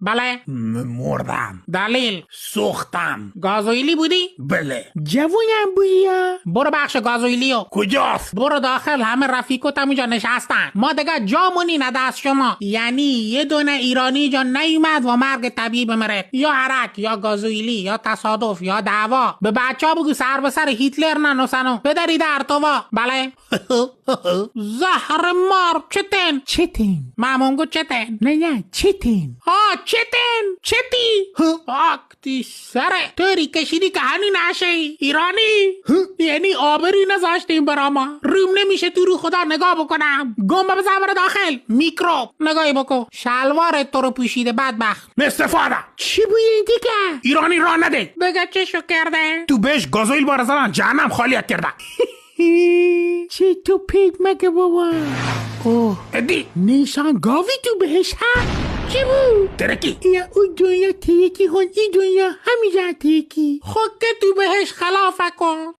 بله. مردم. دلیل؟ سوختم. گازوئیلی بودی؟ بله. جوونم بودی یا؟ برو بخش گازوئیلیو. کجاست؟ برو داخل، همه رفیقات همونجا نشستن. ما دیگه جامونی نده از شما. یعنی یه دونه ایرانی جا نیومد و مرگ طبیعی بمره، یا عرق یا گازوئیلی یا تصادف یا دعوا. به بچه‌ها بگو سر به سر هیتلر ننوسنو بدری در تووا. بله. زهر مار. چتن مامونگو چتن. نه چتن. چتی. آکتی سره توری کشیدی که هنی نشه ایرانی. یعنی آبری نذاشتیم برا ما. روم نمیشه تو رو خدا نگاه بکنم. گم بزن برا داخل. میکروب نگاهی بکن. شلوارت تو رو پوشیده بدبخت. استفاده. چی بویی دیگه؟ ایرانی راه نده. دیگه چشو کرده؟ تو بهش گازوئیل بارزنن جهنم خالیت کرده. چه تو پیک مگه بابا؟ اوه ادی نیسان گاوی تو بهش ها؟ چی بود؟ ترکی. یا اون دنیا ترکی هون، این دنیا همیشه ترکی. خود که تو بهش خلافه کن.